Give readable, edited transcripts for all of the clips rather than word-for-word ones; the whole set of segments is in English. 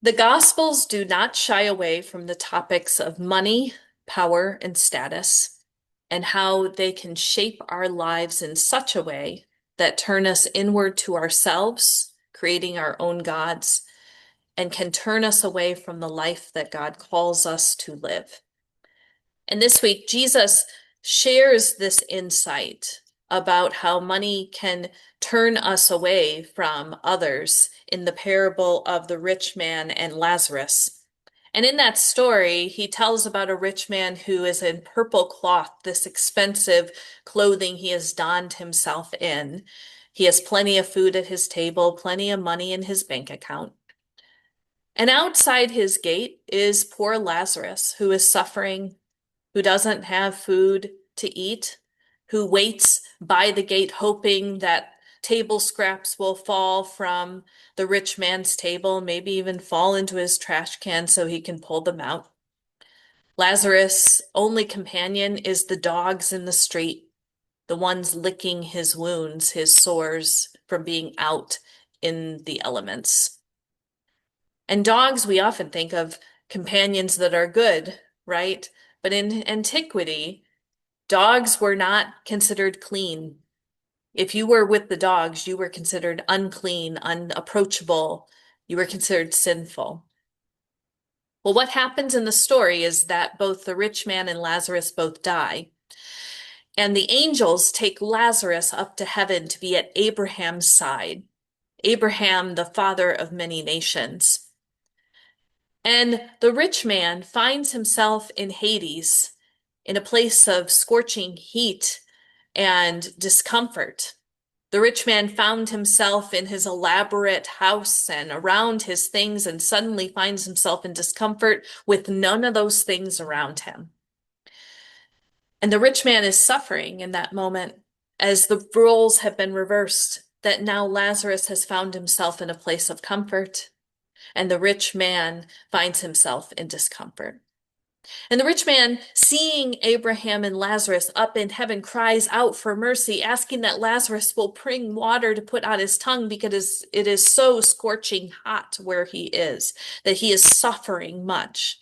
The Gospels do not shy away from the topics of money, power, and status, and how they can shape our lives in such a way that turn us inward to ourselves, creating our own gods, and can turn us away from the life that God calls us to live. And this week, Jesus shares this insight about how money can turn us away from others in the parable of the rich man and Lazarus. And in that story, he tells about a rich man who is in purple cloth, this expensive clothing he has donned himself in. He has plenty of food at his table, plenty of money in his bank account. And outside his gate is poor Lazarus, who is suffering, who doesn't have food to eat, who waits by the gate hoping that table scraps will fall from the rich man's table, maybe even fall into his trash can so he can pull them out. Lazarus' only companion is the dogs in the street, the ones licking his wounds, his sores from being out in the elements. And dogs, we often think of companions that are good, right? But in antiquity, dogs were not considered clean. If you were with the dogs, you were considered unclean, unapproachable. You were considered sinful. Well, what happens in the story is that both the rich man and Lazarus both die. And the angels take Lazarus up to heaven to be at Abraham's side. Abraham, the father of many nations. And the rich man finds himself in Hades, in a place of scorching heat and discomfort. The rich man found himself in his elaborate house and around his things, and suddenly finds himself in discomfort with none of those things around him. And the rich man is suffering in that moment as the roles have been reversed, that now Lazarus has found himself in a place of comfort, and the rich man finds himself in discomfort. And the rich man, seeing Abraham and Lazarus up in heaven, cries out for mercy, asking that Lazarus will bring water to put on his tongue because it is so scorching hot where he is, that he is suffering much.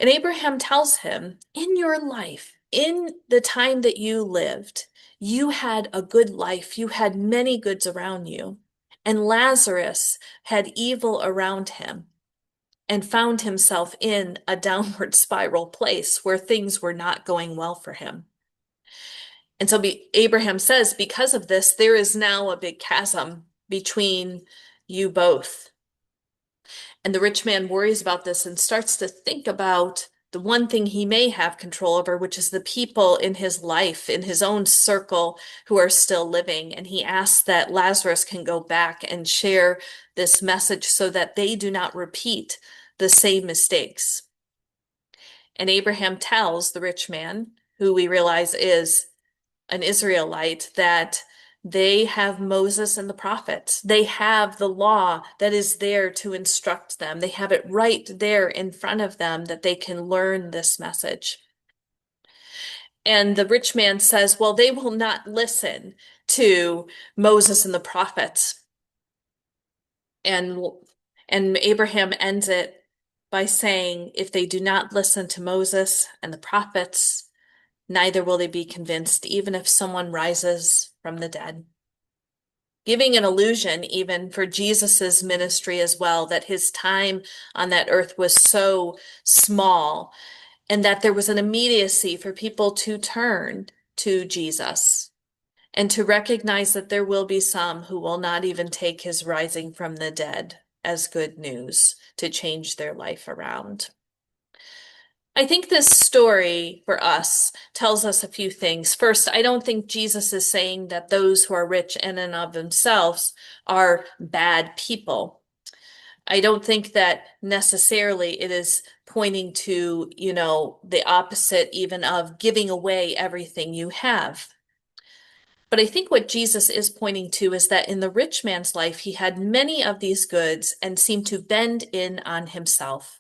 And Abraham tells him, in your life, in the time that you lived, you had a good life, you had many goods around you, and Lazarus had evil around him and found himself in a downward spiral place where things were not going well for him. And so Abraham says, because of this, there is now a big chasm between you both. And the rich man worries about this and starts to think about the one thing he may have control over, which is the people in his life, in his own circle, who are still living. And he asks that Lazarus can go back and share this message so that they do not repeat the same mistakes. And Abraham tells the rich man, who we realize is an Israelite, that they have Moses and the prophets. They have the law that is there to instruct them. They have it right there in front of them that they can learn this message. And the rich man says, well, they will not listen to Moses and the prophets. And Abraham ends it by saying, if they do not listen to Moses and the prophets, neither will they be convinced, even if someone rises from the dead. Giving an illusion even for Jesus's ministry as well, that his time on that earth was so small and that there was an immediacy for people to turn to Jesus and to recognize that there will be some who will not even take his rising from the dead as good news to change their life around. I think this story for us tells us a few things. First, I don't think Jesus is saying that those who are rich in and of themselves are bad people. I don't think that necessarily it is pointing to, the opposite even of giving away everything you have. But I think what Jesus is pointing to is that in the rich man's life, he had many of these goods and seemed to bend in on himself.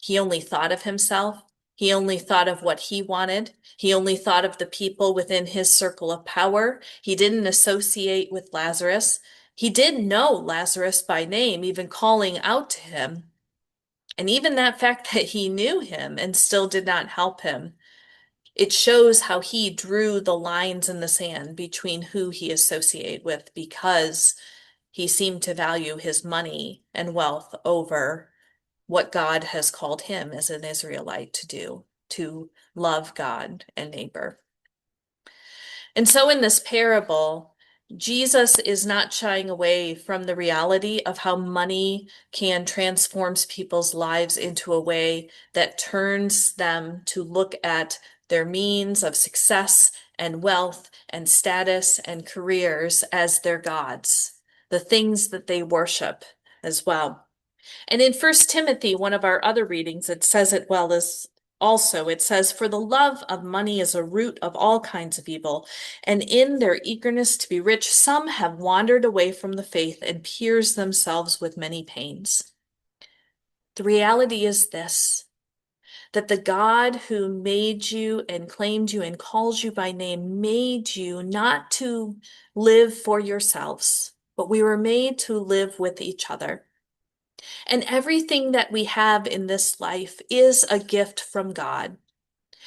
He only thought of himself. He only thought of what he wanted. He only thought of the people within his circle of power. He didn't associate with Lazarus. He did know Lazarus by name, even calling out to him. And even that fact that he knew him and still did not help him, it shows how he drew the lines in the sand between who he associated with because he seemed to value his money and wealth over what God has called him as an Israelite to do, to love God and neighbor. And so in this parable, Jesus is not shying away from the reality of how money can transform people's lives into a way that turns them to look at their means of success and wealth and status and careers as their gods, the things that they worship as well. And in First Timothy, one of our other readings, it says it well as also, it says, "For the love of money is a root of all kinds of evil, and in their eagerness to be rich, some have wandered away from the faith and pierced themselves with many pains." The reality is this, that the God who made you and claimed you and calls you by name made you not to live for yourselves, but we were made to live with each other. And everything that we have in this life is a gift from God.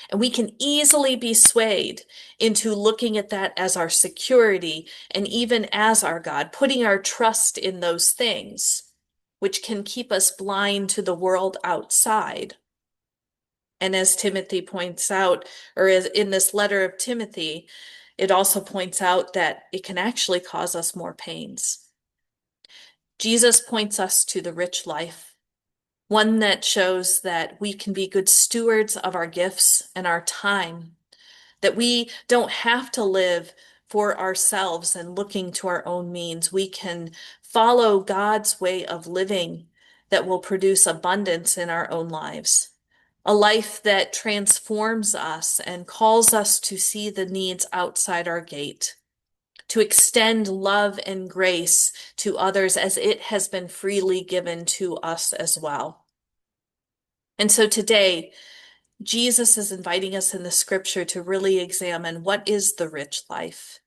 And we can easily be swayed into looking at that as our security and even as our God, putting our trust in those things, which can keep us blind to the world outside. And as Timothy points out, or as in this letter of Timothy, it also points out that it can actually cause us more pains. Jesus points us to the rich life, one that shows that we can be good stewards of our gifts and our time, that we don't have to live for ourselves and looking to our own means. We can follow God's way of living that will produce abundance in our own lives, a life that transforms us and calls us to see the needs outside our gate, to extend love and grace to others as it has been freely given to us as well. And so today, Jesus is inviting us in the scripture to really examine what is the rich life.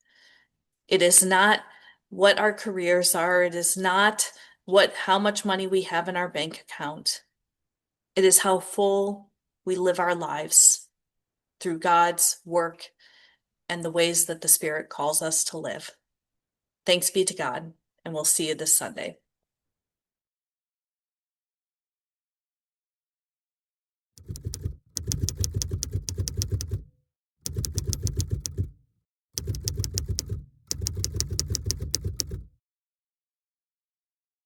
It is not what our careers are. It is not how much money we have in our bank account. It is how full we live our lives through God's work and the ways that the Spirit calls us to live. Thanks be to God, and we'll see you this Sunday.